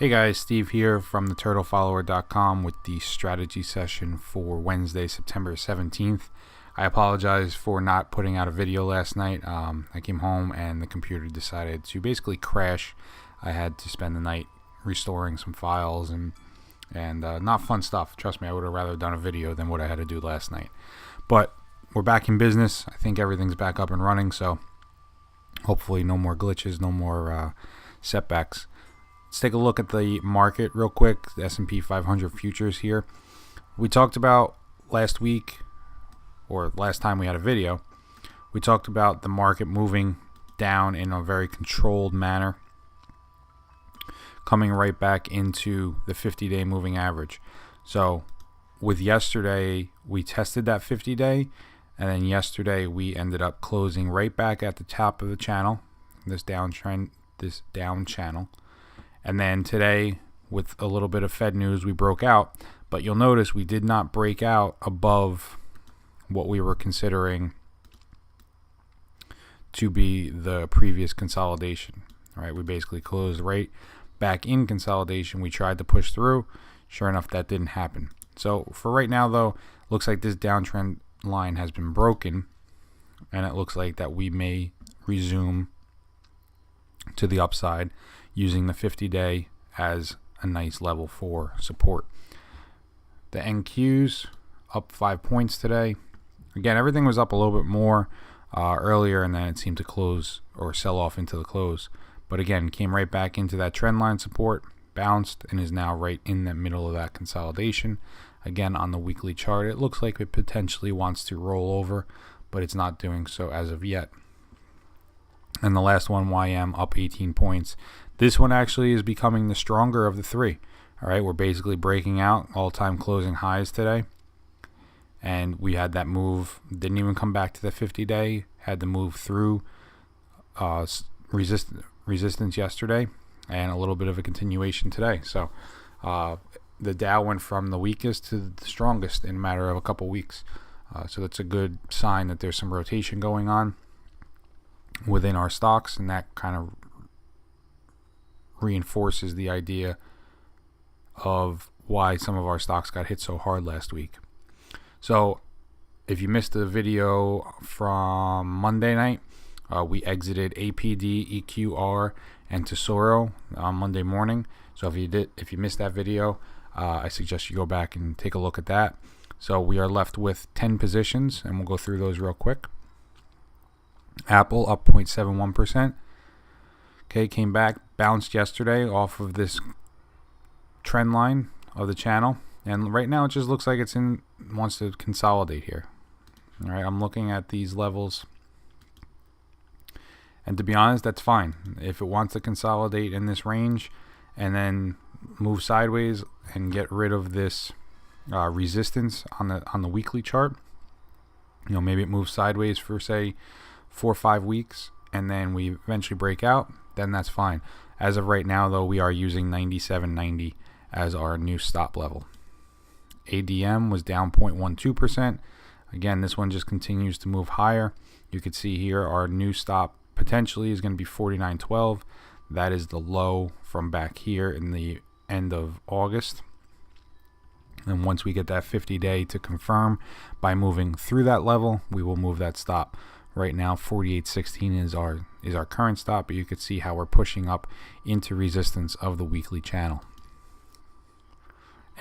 Hey guys, Steve here from theturtlefollower.com with the strategy session for Wednesday, September 17th. I apologize for not putting out a video last night. I came home and the computer decided to basically crash. I had to spend the night restoring some files and not fun stuff. Trust me, I would have rather done a video than what I had to do last night. But we're back in business. I think everything's back up and running, so hopefully no more glitches, no more setbacks. Let's take a look at the market real quick. The S&P 500 futures here. We talked about last week, or last time we had a video, we talked about the market moving down in a very controlled manner, coming right back into the 50-day moving average. So with yesterday, we tested that 50-day, and then yesterday we ended up closing right back at the top of the channel, this downtrend, this down channel. And then today, with a little bit of Fed news, we broke out. But you'll notice we did not break out above what we were considering to be the previous consolidation. All right, we basically closed right back in consolidation. We tried to push through. Sure enough, that didn't happen. So for right now, though, looks like this downtrend line has been broken. And it looks like that we may resume to the upside, using the 50-day as a nice level for support. The NQs up 5 points today. Again, everything was up a little bit more earlier, and then it seemed to close or sell off into the close. But again, came right back into that trend line support, bounced, and is now right in the middle of that consolidation. Again, on the weekly chart, it looks like it potentially wants to roll over, but it's not doing so as of yet. And the last one, YM, up 18 points. This one actually is becoming the stronger of the three. All right, we're basically breaking out all-time closing highs today. And we had that move, didn't even come back to the 50-day, had to move through resistance yesterday, and a little bit of a continuation today. So the Dow went from the weakest to the strongest in a matter of a couple weeks. So that's a good sign that there's some rotation going on within our stocks, and that kind of reinforces the idea of why some of our stocks got hit so hard last week. So if you missed the video from Monday night, we exited APD, EQR, and Tesoro on Monday morning. So if you missed that video, I suggest you go back and take a look at that. So we are left with 10 positions, and we'll go through those real quick. Apple up 0.71%. Okay, came back, bounced yesterday off of this trend line of the channel, and right now it just looks like wants to consolidate here. All right, I'm looking at these levels, and to be honest, that's fine. If it wants to consolidate in this range and then move sideways and get rid of this resistance on the weekly chart, you know, maybe it moves sideways for say 4 or 5 weeks, and then we eventually break out, then that's fine. As of right now, though, we are using 97.90 as our new stop level. ADM was down 0.12%. Again, this one just continues to move higher. You can see here our new stop potentially is going to be 49.12. That is the low from back here in the end of August. And once we get that 50-day to confirm by moving through that level, we will move that stop. Right now, 48.16 is our current stop, but you can see how we're pushing up into resistance of the weekly channel.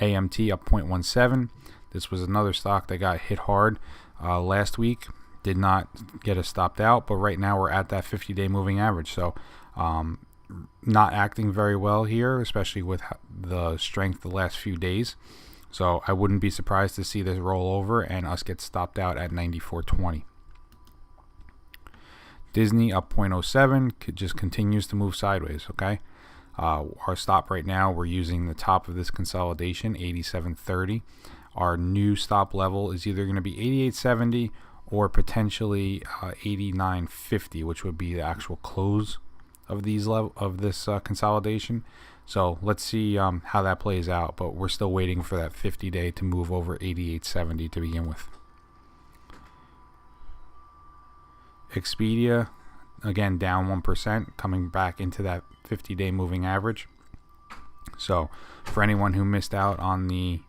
AMT up 0.17. This was another stock that got hit hard last week. Did not get us stopped out, but right now we're at that 50-day moving average. So not acting very well here, especially with the strength the last few days. So I wouldn't be surprised to see this roll over and us get stopped out at 94.20. Disney up 0.07, just continues to move sideways, okay? Our stop right now, we're using the top of this consolidation, 87.30. Our new stop level is either going to be 88.70 or potentially 89.50, which would be the actual close of this consolidation. So let's see how that plays out, but we're still waiting for that 50-day to move over 88.70 to begin with. Expedia, again, down 1%, coming back into that 50-day moving average. So for anyone who missed out on the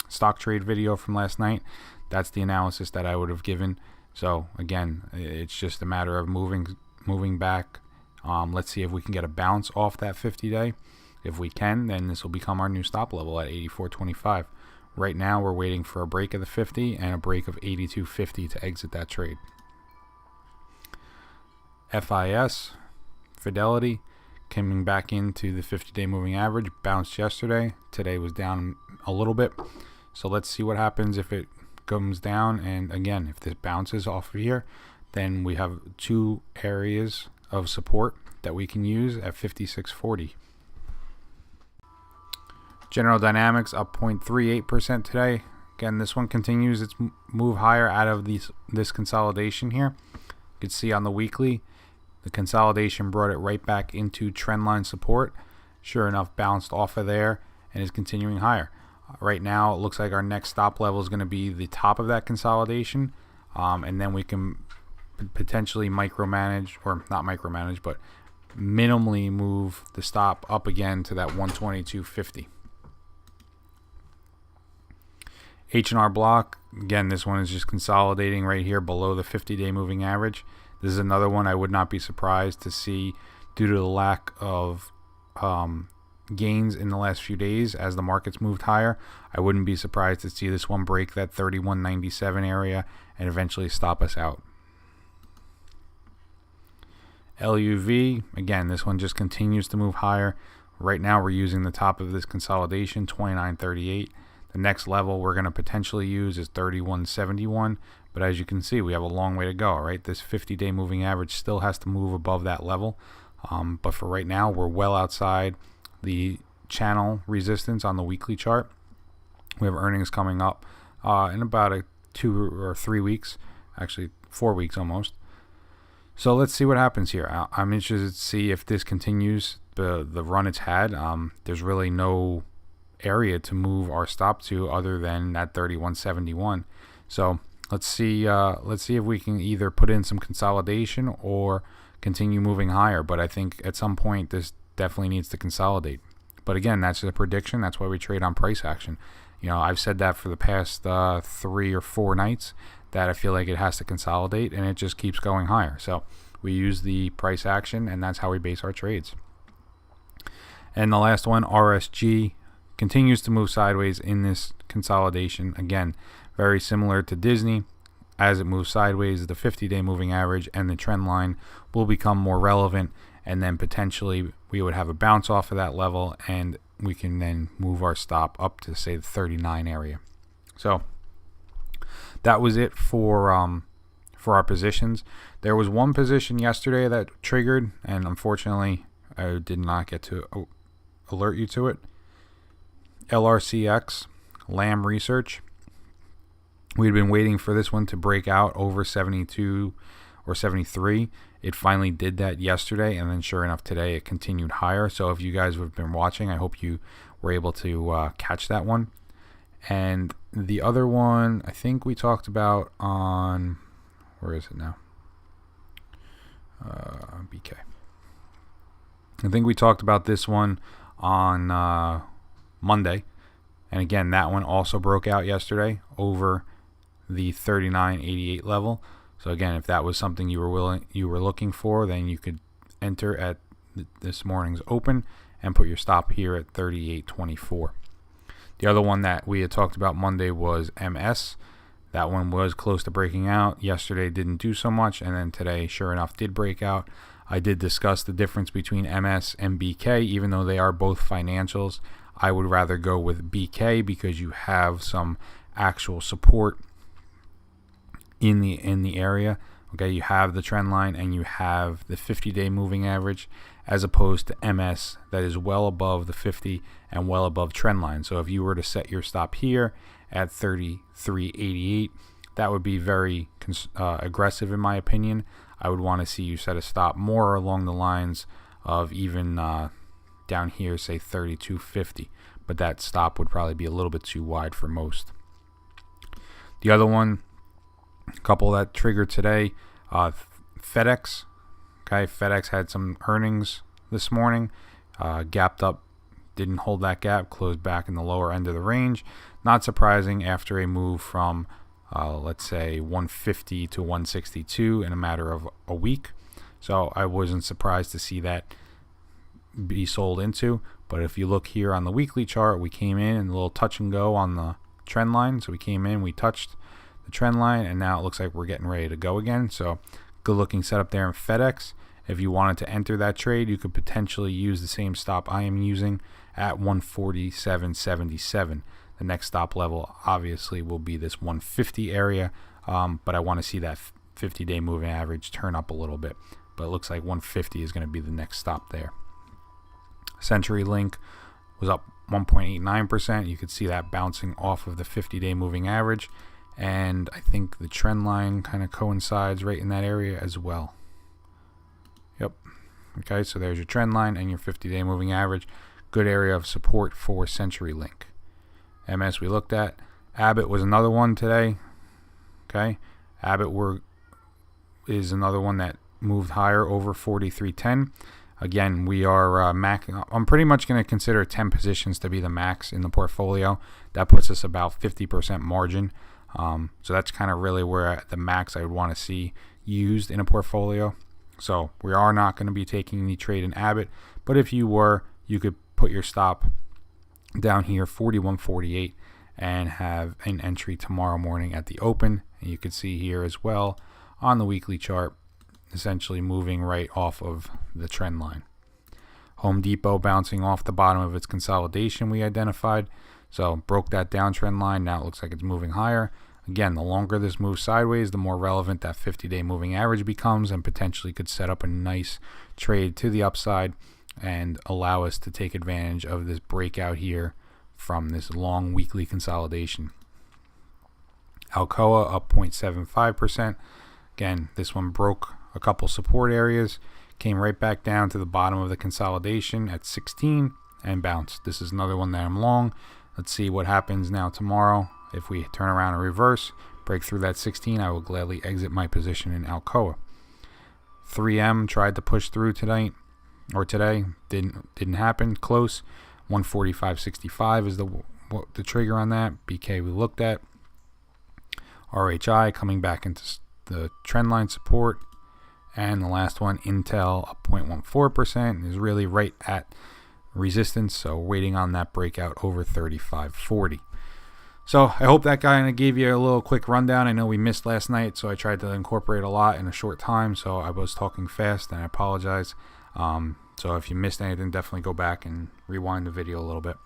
stock trade video from last night, that's the analysis that I would have given. So again, it's just a matter of moving back. Let's see if we can get a bounce off that 50-day. If we can, then this will become our new stop level at 84.25. Right now, we're waiting for a break of the 50 and a break of 82.50 to exit that trade. FIS, Fidelity, coming back into the 50-day moving average, bounced yesterday. Today was down a little bit. So let's see what happens if it comes down. And again, if this bounces off of here, then we have two areas of support that we can use at 56.40. General Dynamics up 0.38% today. Again, this one continues its move higher out of this consolidation here. You can see on the weekly, the consolidation brought it right back into trendline support. Sure enough, bounced off of there and is continuing higher. Right now, it looks like our next stop level is going to be the top of that consolidation, and then we can potentially micromanage, or not micromanage, but minimally move the stop up again to that 122.50. H&R Block, again, this one is just consolidating right here below the 50-day moving average. This is another one I would not be surprised to see, due to the lack of gains in the last few days as the markets moved higher. I wouldn't be surprised to see this one break that 31.97 area and eventually stop us out. LUV, again, this one just continues to move higher. Right now we're using the top of this consolidation, 29.38. The next level we're going to potentially use is 31.71, but as you can see, we have a long way to go, right? This 50-day moving average still has to move above that level, but for right now, we're well outside the channel resistance on the weekly chart. We have earnings coming up in about 2 or 3 weeks, actually 4 weeks almost. So let's see what happens here. I'm interested to see if this continues the run it's had. There's really no area to move our stop to other than that 31.71. So let's see if we can either put in some consolidation or continue moving higher. But I think at some point this definitely needs to consolidate. But again, that's a prediction. That's why we trade on price action. You know, I've said that for the past 3 or 4 nights that I feel like it has to consolidate, and it just keeps going higher. So we use the price action, and that's how we base our trades. And the last one, RSG, continues to move sideways in this consolidation. Again, very similar to Disney. As it moves sideways, the 50-day moving average and the trend line will become more relevant, and then potentially we would have a bounce off of that level, and we can then move our stop up to, say, the 39 area. So that was it for our positions. There was one position yesterday that triggered, and unfortunately I did not get to alert you to it. LRCX, Lam Research. We'd been waiting for this one to break out over 72 or 73. It finally did that yesterday, and then sure enough today it continued higher. So if you guys have been watching, I hope you were able to catch that one. And the other one I think we talked about on, where is it now? BK. I think we talked about this one on Monday, and again that one also broke out yesterday over the 39.88 level. So again, if that was something you were looking for, then you could enter at this morning's open and put your stop here at 38.24. The other one that we had talked about Monday was MS. That one was close to breaking out. Yesterday didn't do so much, and then today sure enough did break out. I did discuss the difference between MS and BK. Even though they are both financials, I would rather go with BK because you have some actual support in the area. Okay, you have the trend line and you have the 50-day moving average, as opposed to MS that is well above the 50 and well above trend line. So if you were to set your stop here at 33.88, that would be very aggressive in my opinion. I would want to see you set a stop more along the lines of even down here, say 32.50, but that stop would probably be a little bit too wide for most. The other one, a couple that triggered today, FedEx. Okay, FedEx had some earnings this morning. gapped up, didn't hold that gap, closed back in the lower end of the range. Not surprising after a move from let's say 150 to 162 in a matter of a week. So I wasn't surprised to see that be sold into. But if you look here on the weekly chart, we came in and a little touch and go on the trend line. So we came in, we touched the trend line, and now it looks like we're getting ready to go again. So good looking setup there in FedEx. If you wanted to enter that trade, you could potentially use the same stop I am using at 147.77. The next stop level obviously will be this 150 area, but I want to see that 50-day moving average turn up a little bit. But it looks like 150 is going to be the next stop there. CenturyLink was up 1.89%. You could see that bouncing off of the 50-day moving average, and I think the trend line kind of coincides right in that area as well. Yep. Okay, so there's your trend line and your 50-day moving average. Good area of support for CenturyLink. MS we looked at. Abbott was another one today. Okay, Abbott is another one that moved higher over 43.10. Again, we are I'm pretty much going to consider 10 positions to be the max in the portfolio. That puts us about 50% margin. So that's kind of really where the max I would want to see used in a portfolio. So we are not going to be taking any trade in Abbott, but if you were, you could put your stop down here 41.48 and have an entry tomorrow morning at the open. And you can see here as well on the weekly chart, essentially moving right off of the trend line. Home Depot bouncing off the bottom of its consolidation we identified, so broke that downtrend line. Now it looks like it's moving higher. Again, the longer this moves sideways, the more relevant that 50-day moving average becomes, and potentially could set up a nice trade to the upside and allow us to take advantage of this breakout here from this long weekly consolidation. Alcoa up 0.75%. Again, this one broke a couple support areas, came right back down to the bottom of the consolidation at 16 and bounced. This is another one that I'm long. Let's see what happens now tomorrow. If we turn around and reverse, break through that 16, I will gladly exit my position in Alcoa. 3M tried to push through today, didn't happen. Close. 145.65 is the trigger on that. BK we looked at. RHI coming back into the trend line support. And the last one, Intel up 0.14%, is really right at resistance, so waiting on that breakout over 35.40. So I hope that kind of gave you a little quick rundown. I know we missed last night, so I tried to incorporate a lot in a short time, so I was talking fast, and I apologize. So if you missed anything, definitely go back and rewind the video a little bit.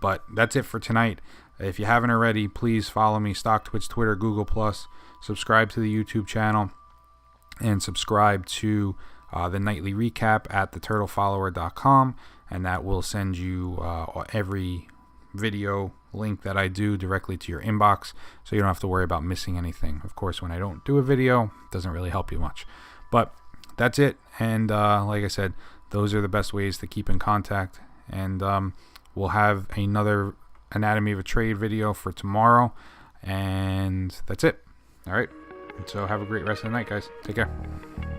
But that's it for tonight. If you haven't already, please follow me, Stock, Twitch, Twitter, Google+. Subscribe to the YouTube channel, and subscribe to the nightly recap at theturtlefollower.com, and that will send you every video link that I do directly to your inbox, so you don't have to worry about missing anything. Of course, when I don't do a video, it doesn't really help you much. But that's it, and like I said, those are the best ways to keep in contact, and we'll have another Anatomy of a Trade video for tomorrow, and that's it. All right, so have a great rest of the night, guys. Take care.